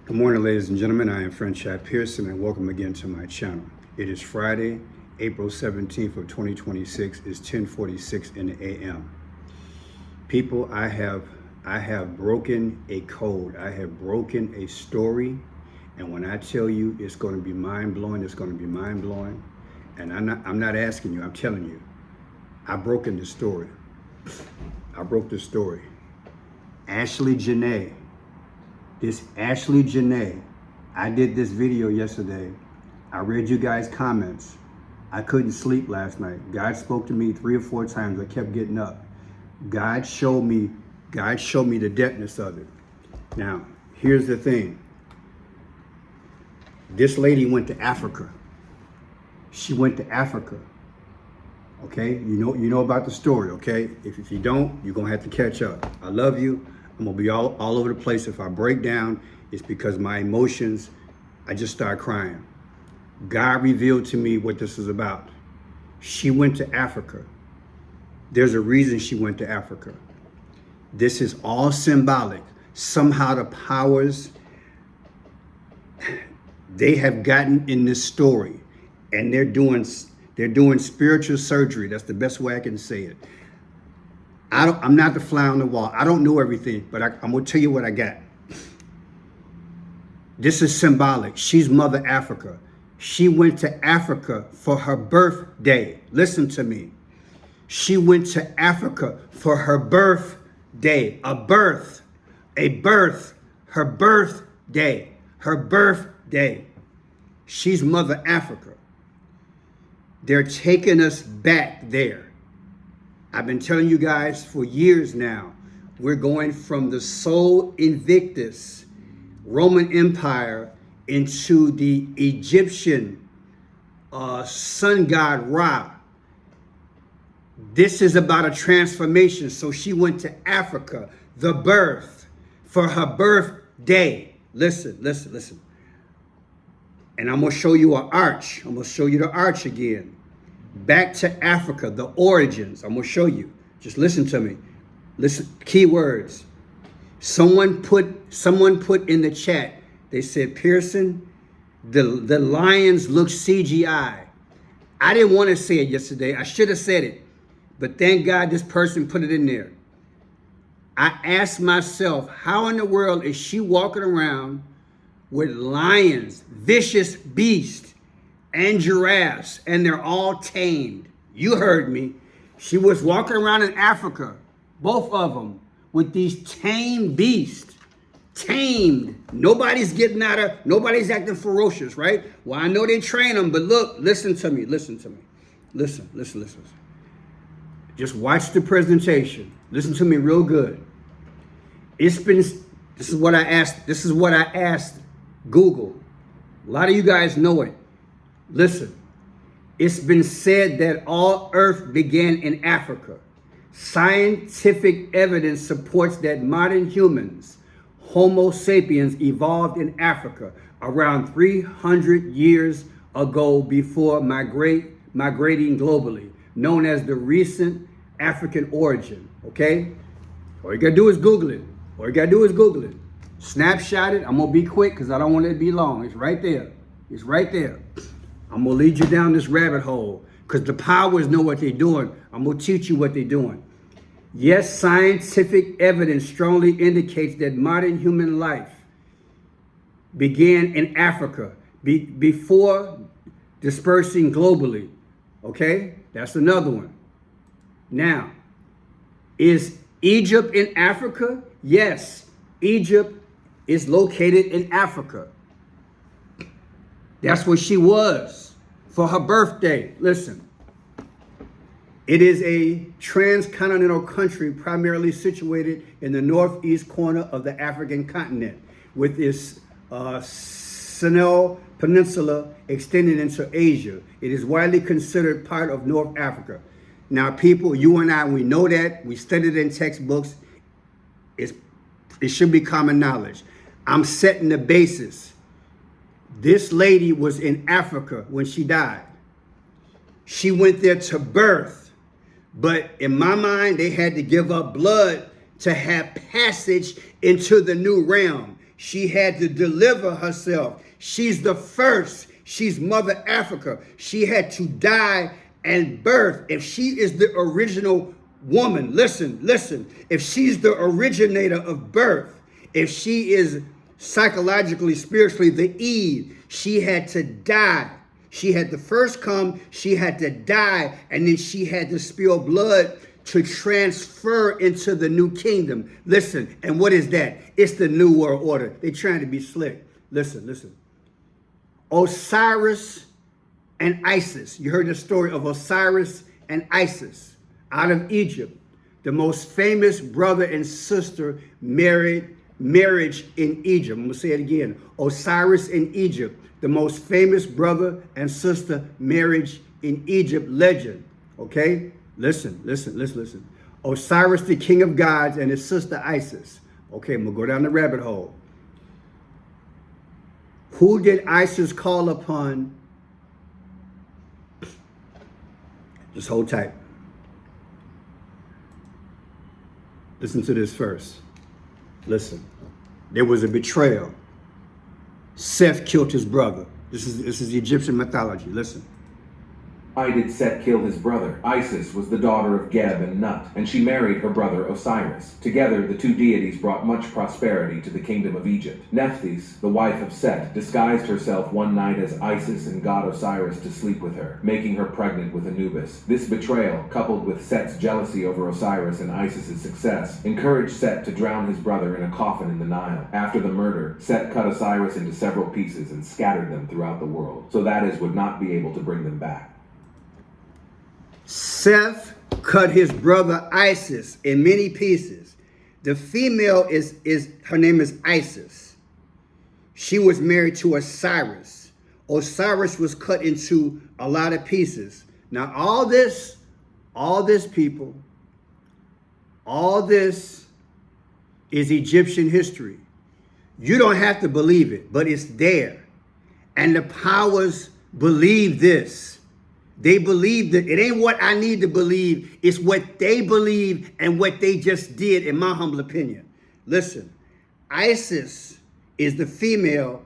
Good morning, ladies and gentlemen. I am Franchise Pearson, and welcome again to my channel. It is Friday, April 17th of 2026. It's 10:46 in the a.m. People, I have broken a code. I have broken a story, and when I tell you it's going to be mind-blowing, it's going to be mind-blowing. And I'm not asking you, I'm telling you. I've broken the story. I broke the story. Janae. This Janae, I did this video yesterday. I read you guys' comments. I couldn't sleep last night. God spoke to me 3 or 4 times. I kept getting up. God showed me the depthness of it. Now, here's the thing. This lady went to Africa. She went to Africa. Okay, you know about the story, okay? If you don't, you're gonna have to catch up. I love you. I'm gonna be all over the place. If I break down, it's because my emotions, I just start crying. God revealed to me what this is about. She went to Africa. There's a reason she went to Africa. This is all symbolic. Somehow the powers, they have gotten in this story, and they're doing spiritual surgery. That's the best way I can say it. I'm not the fly on the wall. I don't know everything, but I'm going to tell you what I got. This is symbolic. She's Mother Africa. She went to Africa for her birthday. Listen to me. She went to Africa for her birthday. Her birthday. She's Mother Africa. They're taking us back there. I've been telling you guys for years now, we're going from the Sol Invictus Roman Empire into the Egyptian sun god Ra. This is about a transformation. So she went to Africa, the birth, for her birthday. Listen. And I'm going to show you an arch. I'm going to show you the arch again. Back to Africa, the origins. I'm going to show you. Just listen to me. Listen, keywords. Someone put in the chat, they said, Pearson, the lions look CGI. I didn't want to say it yesterday. I should have said it. But thank God this person put it in there. I asked myself, how in the world is she walking around with lions, vicious beasts, and giraffes, and they're all tamed? You heard me. She was walking around in Africa, both of them, with these tamed beasts. Tamed. Nobody's acting ferocious, right? Well, I know they train them, but look, listen to me. Listen. Just watch the presentation. Listen to me real good. This is what I asked Google. A lot of you guys know it. Listen, it's been said that all Earth began in Africa. Scientific evidence supports that modern humans, Homo sapiens, evolved in Africa around 300 years ago before migrating globally, known as the recent African origin, okay? All you gotta do is Google it. Snapshot it. I'm gonna be quick because I don't want it to be long. It's right there. I'm going to lead you down this rabbit hole because the powers know what they're doing. I'm going to teach you what they're doing. Yes, scientific evidence strongly indicates that modern human life began in Africa before dispersing globally. Okay? That's another one. Now, is Egypt in Africa? Yes, Egypt is located in Africa. That's where she was for her birthday. Listen, it is a transcontinental country primarily situated in the northeast corner of the African continent, with its Sinai Peninsula extending into Asia. It is widely considered part of North Africa. Now, people, you and I, we know that. We studied it in textbooks. It should be common knowledge. I'm setting the basis. This lady was in Africa when she died. She went there to birth. But in my mind, they had to give up blood to have passage into the new realm. She had to deliver herself. She's the first. She's Mother Africa. She had to die and birth. If she is the original woman, listen. If she's the originator of birth, if she is psychologically, spiritually the Eve, she had to die. She had to first come, she had to die, and then she had to spill blood to transfer into the new kingdom. Listen, and what is that? It's the New World Order. They're trying to be slick. Listen. Osiris and Isis. You heard the story of Osiris and Isis out of Egypt. The most famous brother and sister marriage in Egypt. I'm going to say it again. Osiris in Egypt. The most famous brother and sister marriage in Egypt legend. Okay? Listen. Osiris, the king of gods, and his sister Isis. Okay, I'm going to go down the rabbit hole. Who did Isis call upon? Just hold tight. Listen to this first. Listen. There was a betrayal. Seth killed his brother. This is Egyptian mythology. Listen. Why did Set kill his brother? Isis was the daughter of Geb and Nut, and she married her brother Osiris. Together, the two deities brought much prosperity to the kingdom of Egypt. Nephthys, the wife of Set, disguised herself one night as Isis and god Osiris to sleep with her, making her pregnant with Anubis. This betrayal, coupled with Set's jealousy over Osiris and Isis's success, encouraged Set to drown his brother in a coffin in the Nile. After the murder, Set cut Osiris into several pieces and scattered them throughout the world, so that is would not be able to bring them back. Seth cut his brother Isis in many pieces. The female her name is Isis. She was married to Osiris. Osiris was cut into a lot of pieces. Now all this people, all this is Egyptian history. You don't have to believe it, but it's there. And the powers believe this. They believe that it ain't what I need to believe. It's what they believe and what they just did, in my humble opinion. Listen, Isis is the female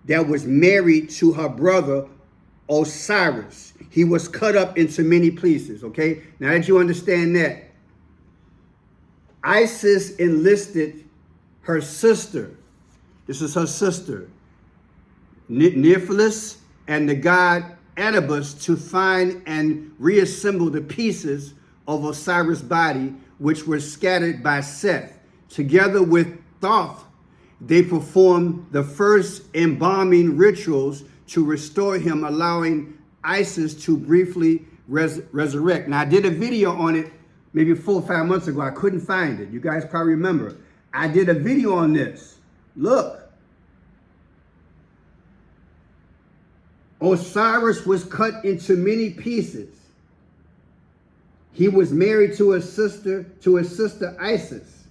that was married to her brother Osiris. He was cut up into many pieces, okay? Now that you understand that, Isis enlisted her sister. This is her sister, Nephthys, and the god Anubis to find and reassemble the pieces of Osiris' body, which were scattered by Seth. Together with Thoth, they performed the first embalming rituals to restore him, allowing Isis to briefly resurrect. Now, I did a video on it maybe 4 or 5 months ago. I couldn't find it. You guys probably remember. I did a video on this. Look. Osiris was cut into many pieces. He was married to his sister Isis.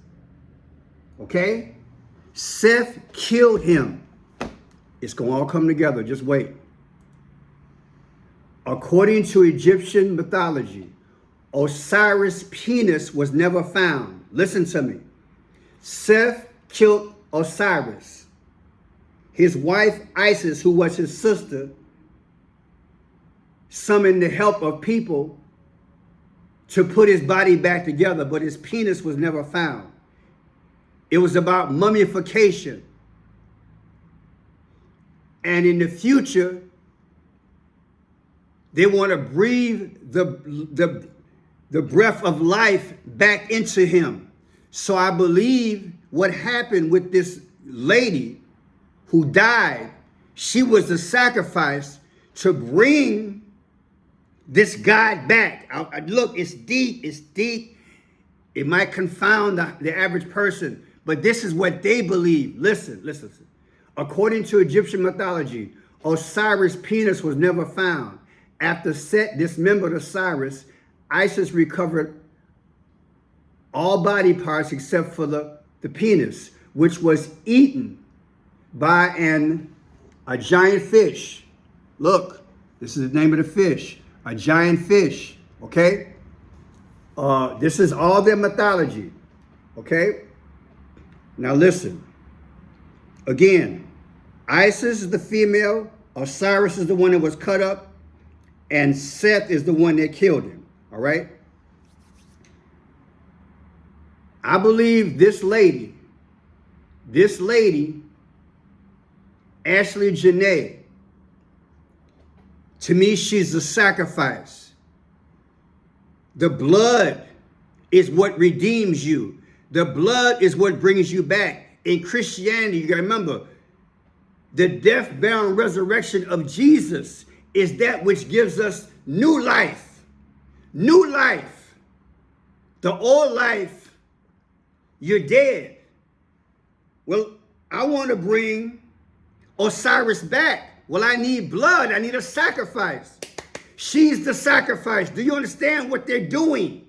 Okay? Seth killed him. It's going to all come together. Just wait. According to Egyptian mythology, Osiris' penis was never found. Listen to me. Seth killed Osiris. His wife Isis, who was his sister, summoned the help of people to put his body back together, but his penis was never found. It was about mummification. And in the future, they want to breathe the breath of life back into him. So I believe what happened with this lady who died, she was the sacrifice to bring this God back. Look, it's deep. It might confound the average person, but this is what they believe. Listen. According to Egyptian mythology, Osiris' penis was never found. After Set dismembered Osiris, Isis recovered all body parts except for the penis, which was eaten by a giant fish. Look, this is the name of the fish. A giant fish, okay? This is all their mythology, okay? Now listen. Again, Isis is the female, Osiris is the one that was cut up, and Seth is the one that killed him. All right? I believe this lady, Ashley Janae, to me, she's the sacrifice. The blood is what redeems you. The blood is what brings you back. In Christianity, you gotta remember, the death, burial, and resurrection of Jesus is that which gives us new life. New life. The old life, you're dead. Well, I want to bring Osiris back. Well, I need blood. I need a sacrifice. She's the sacrifice. Do you understand what they're doing?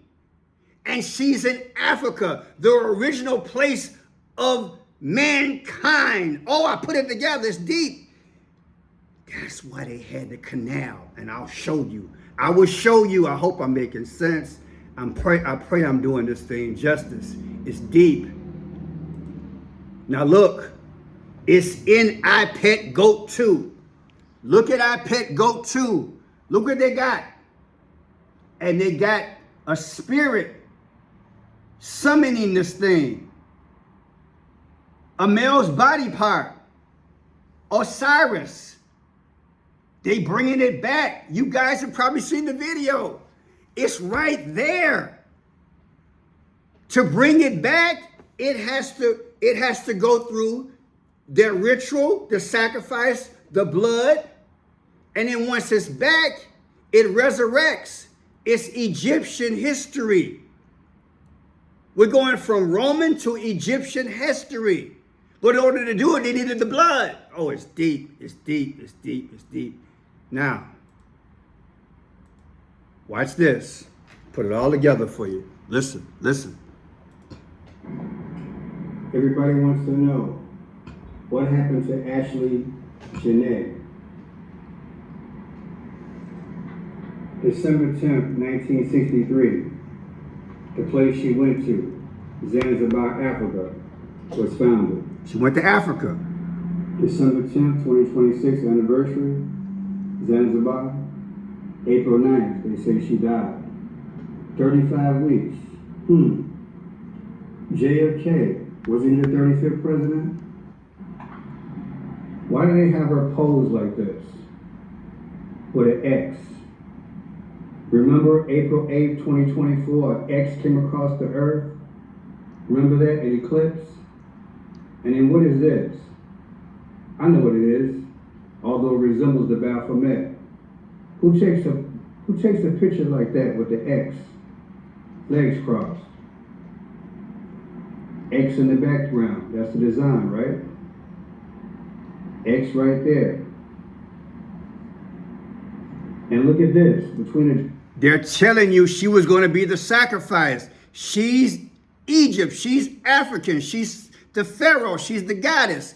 And she's in Africa, the original place of mankind. Oh, I put it together. It's deep. That's why they had the canal. And I'll show you. I will show you. I hope I'm making sense. I pray I'm doing this thing justice. It's deep. Now look. It's in I Pet Goat 2. Look at I Pet Goat 2. Look what they got. And they got a spirit summoning this thing. A male's body part. Osiris. They bringing it back. You guys have probably seen the video. It's right there. To bring it back, it has to go through their ritual, the sacrifice, the blood. And then once it's back, it resurrects. It's Egyptian history. We're going from Roman to Egyptian history. But in order to do it, they needed the blood. Oh, it's deep, it's deep, it's deep, it's deep. Now, watch this. Put it all together for you. Listen, listen. Everybody wants to know what happened to Ashley Janae. December 10th, 1963, the place she went to, Zanzibar, Africa, was founded. She went to Africa. December 10th, 2026 anniversary, Zanzibar. April 9th, they say she died. 35 weeks. JFK, was he the 35th president? Why do they have her pose like this? With an X. Remember April 8th, 2024, an X came across the earth? Remember that, an eclipse? And then what is this? I know what it is, although it resembles the Baphomet. Who takes a picture like that with the X? Legs crossed. X in the background, that's the design, right? X right there. And look at this, they're telling you she was going to be the sacrifice. She's Egypt, she's African, she's the Pharaoh, she's the goddess.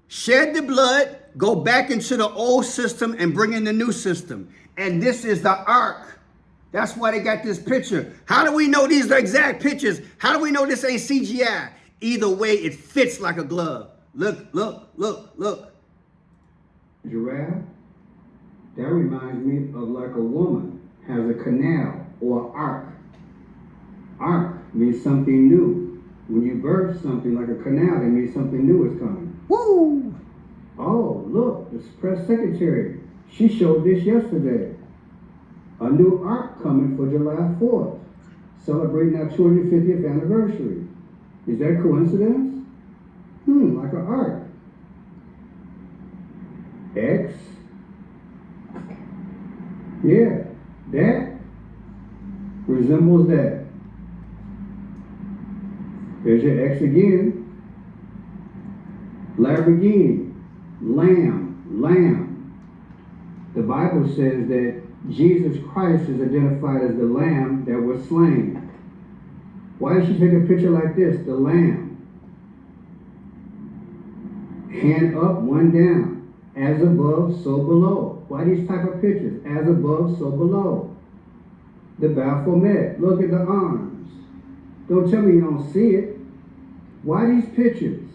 Shed the blood, go back into the old system and bring in the new system. And this is the ark. That's why they got this picture. How do we know these are exact pictures? How do we know this ain't CGI? Either way, it fits like a glove. Look, look, look, look. Giraffe? That reminds me of like a woman has a canal or ark. Ark means something new. When you birth something like a canal, that means something new is coming. Woo! Oh, look, the press secretary. She showed this yesterday. A new ark coming for July 4th, celebrating our 250th anniversary. Is that coincidence? Like an ark. X. Yeah, that resembles that. There's your X again. Lamborghini, lamb. The Bible says that Jesus Christ is identified as the lamb that was slain. Why did she take a picture like this? The lamb. Hand up, one down. As above, so below. Why these type of pictures? As above, so below. The Baphomet. Look at the arms. Don't tell me you don't see it. Why these pictures?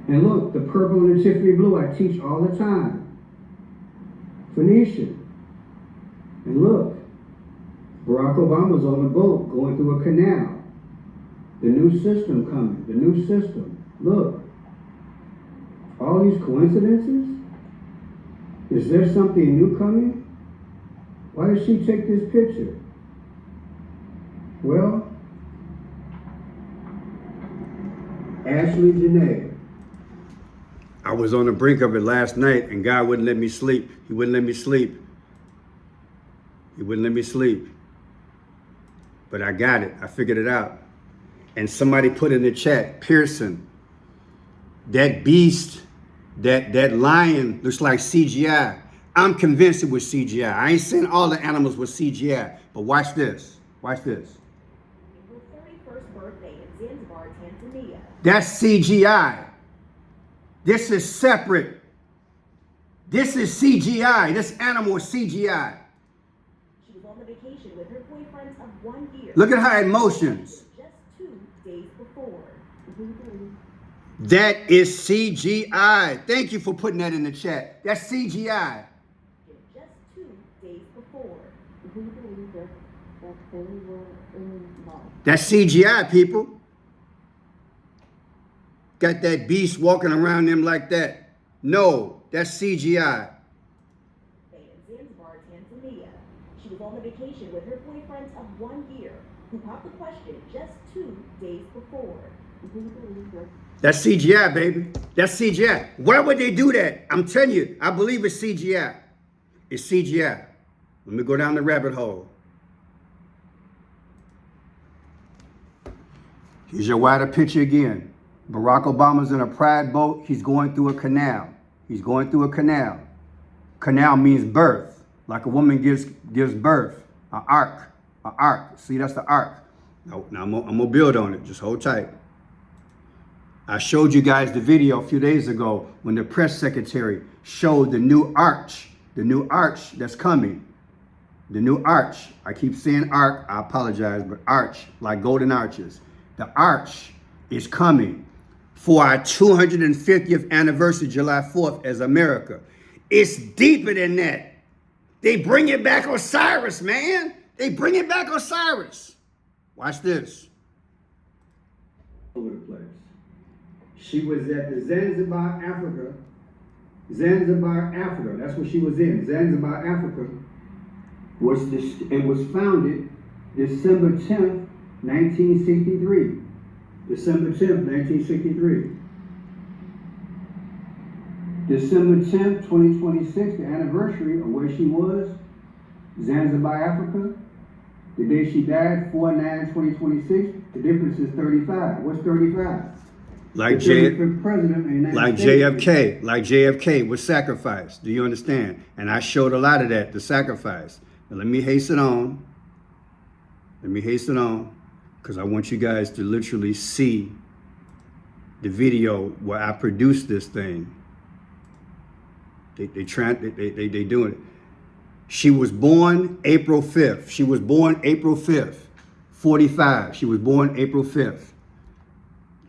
And look, the purple and the Tiffany blue I teach all the time. Phoenician. And look, Barack Obama's on a boat going through a canal. The new system coming, the new system. Look, all these coincidences? Is there something new coming? Why did she take this picture? Well, Ashley Janae. I was on the brink of it last night and God wouldn't let me sleep. He wouldn't let me sleep. He wouldn't let me sleep. But I got it. I figured it out. And somebody put in the chat, Pearson, that beast, that lion looks like CGI. I'm convinced it was CGI. I ain't saying all the animals were CGI, but watch this. Watch this. Her 31st birthday in Zanzibar, Tanzania. That's CGI. This is separate. This is CGI. This animal is CGI. She was on the vacation with her boyfriends of 1 year. Look at her emotions. Just 2 days before. That is CGI. Thank you for putting that in the chat. That's CGI. Just 2 days before. That's CGI, people. Got that beast walking around them like that. No, that's CGI. In Zanzibar, Tanzania. She was on the vacation with her boyfriends of 1 year, who popped the question just 2 days before. That's CGI, baby. That's CGI. Why would they do that? I'm telling you, I believe it's CGI. It's CGI. Let me go down the rabbit hole. Here's your wider picture again. Barack Obama's in a pride boat. He's going through a canal. He's going through a canal. Canal means birth, like a woman gives birth. An ark. An ark. See, that's the ark. Now I'm going to build on it. Just hold tight. I showed you guys the video a few days ago when the press secretary showed the new arch that's coming. The new arch. I keep saying ark. I apologize, but arch, like golden arches. The arch is coming for our 250th anniversary, July 4th, as America. It's deeper than that. They bring it back Osiris, man. They bring it back Osiris. Watch this. Over the place. She was at the Zanzibar, Africa. Zanzibar, Africa. That's what she was in. Zanzibar, Africa. It was founded December 10th, 1963. December 10th, 1963. December 10th, 2026, the anniversary of where she was, Zanzibar, Africa. The day she died, 4/9/2026, the difference is 35. What's 35? Like JFK was sacrificed. Do you understand? And I showed a lot of that, the sacrifice. Now let me hasten on. Because I want you guys to literally see the video where I produced this thing. They doing it. She was born April 5th. 45. She was born April 5th.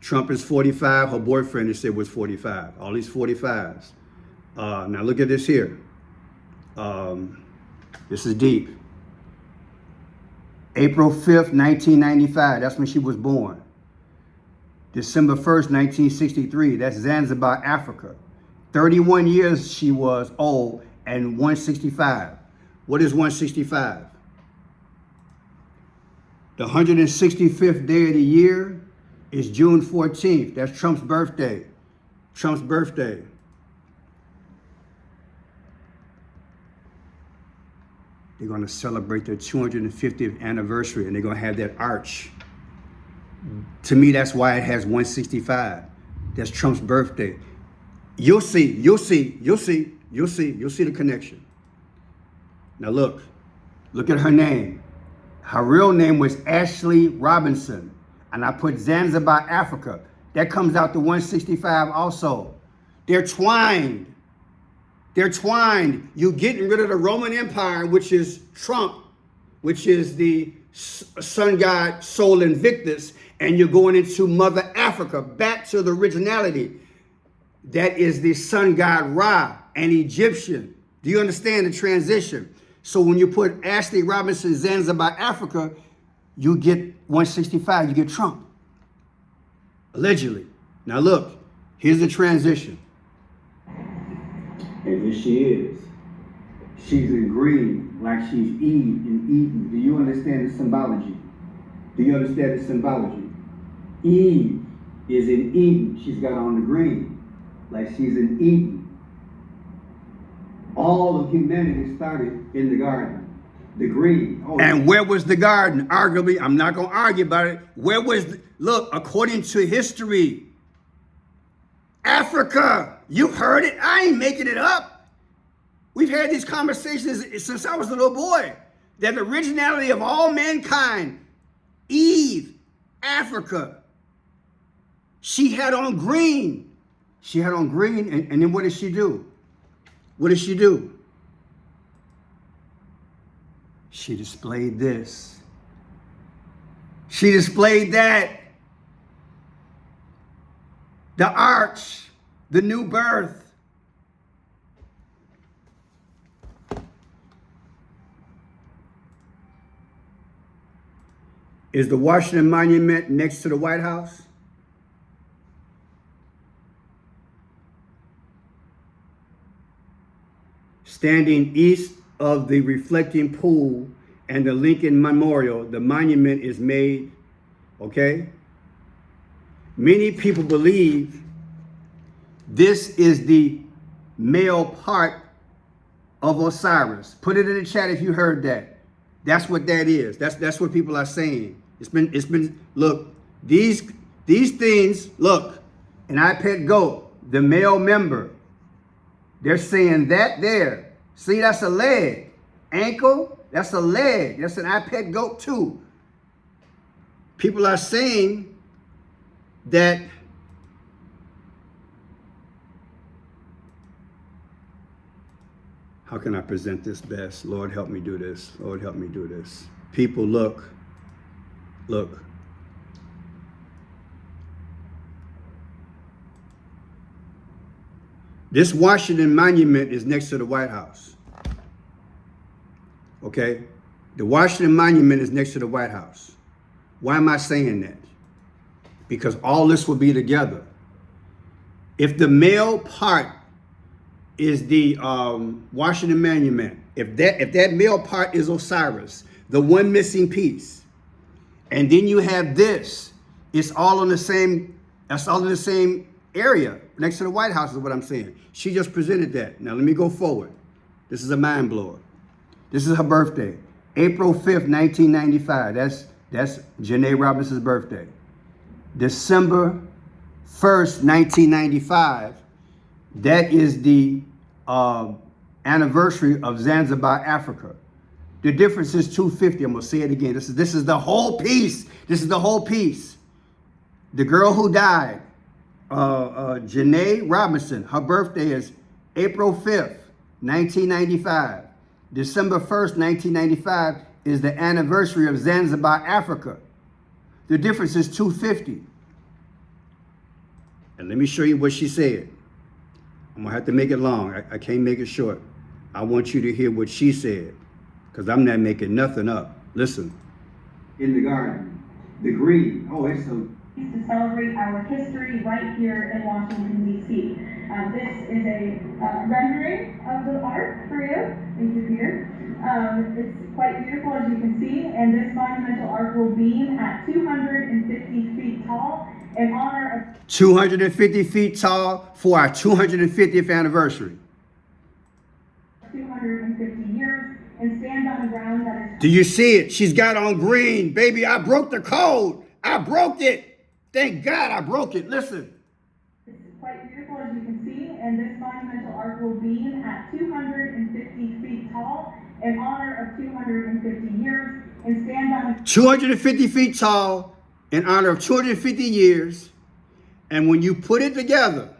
Trump is 45. Her boyfriend, they said, was 45. All these 45s. Now look at this here. This is deep. April 5th, 1995. That's when she was born. December 1st, 1963. That's Zanzibar, Africa. 31 years she was old and 165. What is 165? The 165th day of the year is June 14th. That's Trump's birthday. Trump's birthday. They're going to celebrate their 250th anniversary and they're going to have that arch. To me, that's why it has 165. That's Trump's birthday. You'll see the connection. Now look at her name. Her real name was Ashley Robinson. And I put Zanzibar, Africa. That comes out to 165 also. They're twined. You're getting rid of the Roman Empire, which is Trump, which is the sun god Sol Invictus, and you're going into Mother Africa, back to the originality. that is the sun god Ra, an Egyptian. Do you understand the transition? So when you put Ashley Robinson Zanzibar, Africa, you get 165, you get Trump. Allegedly. Now look, here's the transition. And here she is. She's in green, like she's Eve in Eden. Do you understand the symbology? Do you understand the symbology? Eve is in Eden. She's got on the green, like she's in Eden. All of humanity started in the garden, the green. Oh, and where was the garden? Arguably, I'm not going to argue about it. Where was, look, according to history, Africa. You've heard it. I ain't making it up. We've had these conversations since I was a little boy. That the originality of all mankind, Eve, Africa. She had on green. She had on green, and then what did she do? What did she do? She displayed this. She displayed that. The arch, the new birth. Is the Washington Monument next to the White House? Standing east of the reflecting pool and the Lincoln Memorial, the monument is made, okay? Many people believe this is the male part of Osiris. Put it in the chat if you heard that. That's what that is. That's what people are saying. It's been look, these things, look, an iPad goat, the male member, they're saying that there. See, that's a leg. Ankle, that's a leg. That's an iPad goat too. People are saying that how can I present this best? Lord, help me do this. Lord, help me do this. People, look. This Washington Monument is next to the White House. Okay? The Washington Monument is next to the White House. Why am I saying that? Because all this will be together. If the male part is the Washington Monument, if that male part is Osiris, the one missing piece, and then you have this, it's all in the same, that's all in the same area next to the White House is what I'm saying. She just presented that. Now let me go forward. This is a mind blower. This is her birthday, April 5th, 1995. That's Janae Robinson's birthday. December 1st, 1995. That is the anniversary of Zanzibar, Africa. The difference is 250. I'm gonna say it again. This is the whole piece. This is the whole piece. The girl who died, Janae Robinson, her birthday is April 5th, 1995. December 1st, 1995 is the anniversary of Zanzibar, Africa. The difference is 250. And let me show you what she said. I'm gonna have to make it long. I can't make it short. I want you to hear what she said, because I'm not making nothing up. Listen. In the garden, the green. Oh, it's so. To celebrate our history right here in Washington, D.C. This is a rendering of the art for you. Thank you, Peter. It's quite beautiful, as you can see, and this monumental arch will beam at 250 feet tall in honor of 250 feet tall for our 250th anniversary. 250 years and stand on ground that is... Do you see it? She's got on green. Baby, I broke the code. I broke it. Thank God I broke it. Listen. It's quite beautiful, as you can see, and this monumental arch will beam at 250 feet tall in honor of 250 years and stand on... 250 feet tall in honor of 250 years. And when you put it together,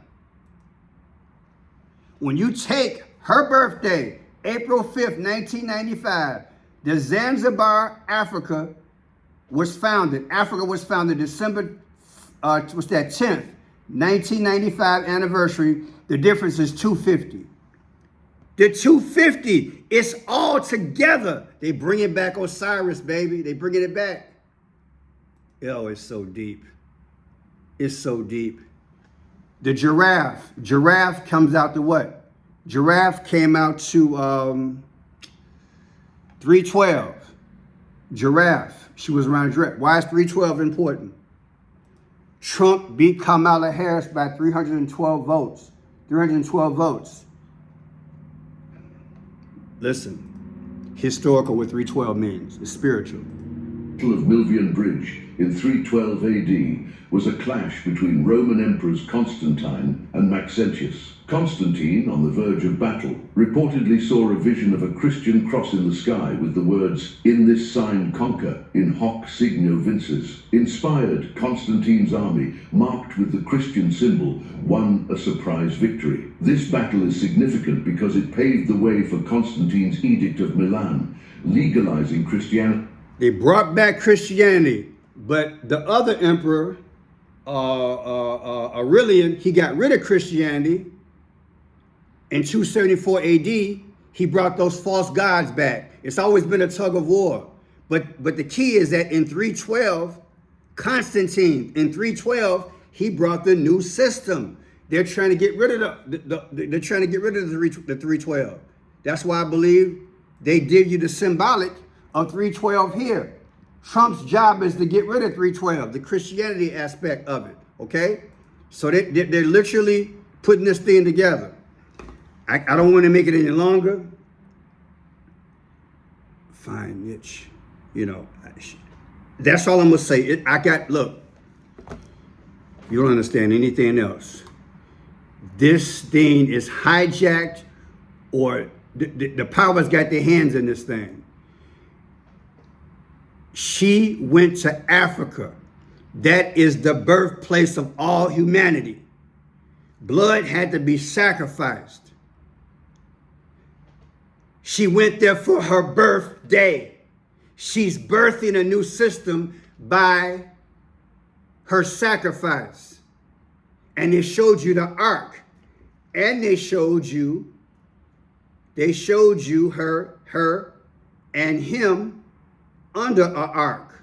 when you take her birthday, April 5th, 1995, the Zanzibar, Africa was founded. Africa was founded December, 10th, 1995 anniversary. The difference is 250. The 250, it's all together. They bringing back Osiris, baby. They bringing it back. Oh, it's so deep. It's so deep. The giraffe. Giraffe comes out to what? Giraffe came out to 312. Giraffe. She was around giraffe. Why is 312 important? Trump beat Kamala Harris by 312 votes. 312 votes. Listen, historical what 312 means. It's spiritual. The Battle of Milvian Bridge in 312 AD was a clash between Roman emperors Constantine and Maxentius. Constantine, on the verge of battle, reportedly saw a vision of a Christian cross in the sky with the words, "In this sign conquer, in hoc signo vinces." Inspired, Constantine's army, marked with the Christian symbol, won a surprise victory. This battle is significant because it paved the way for Constantine's Edict of Milan, legalizing Christianity. They brought back Christianity, but the other emperor, Aurelian, he got rid of Christianity. In 274 AD, he brought those false gods back. It's always been a tug of war. But the key is that in 312, Constantine, in 312, he brought the new system. They're trying to get rid of the 312. That's why I believe they give you the symbolic of 312 here. Trump's job is to get rid of 312, the Christianity aspect of it, okay? So they're literally putting this thing together. I don't want to make it any longer. Fine, Mitch. You know, that's all I'm going to say. Look, you don't understand anything else. This thing is hijacked, or the powers got their hands in this thing. She went to Africa. That is the birthplace of all humanity. Blood had to be sacrificed. She went there for her birthday. She's birthing a new system by her sacrifice. And they showed you the ark. And they showed you her and him under an ark.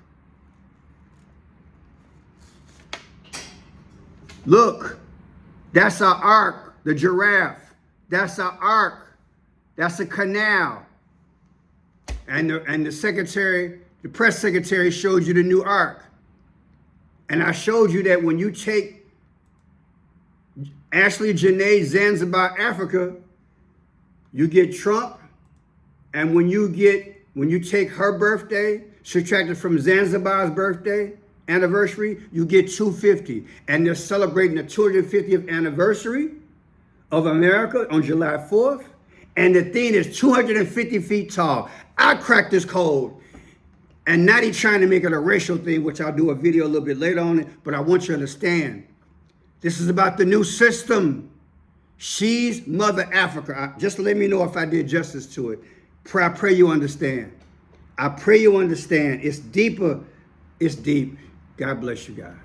Look, that's our ark, the giraffe. That's our ark. That's a canal. And the secretary, the press secretary showed you the new ark. And I showed you that when you take Ashley Janae, Zanzibar, Africa, you get Trump. And when you take her birthday, subtracted from Zanzibar's birthday anniversary, you get 250. And they're celebrating the 250th anniversary of America on July 4th. And the thing is 250 feet tall. I cracked this code. And now they're trying to make it a racial thing, which I'll do a video a little bit later on it. But I want you to understand, this is about the new system. She's Mother Africa. Just let me know if I did justice to it. I pray you understand. I pray you understand. It's deeper. It's deep. God bless you guys.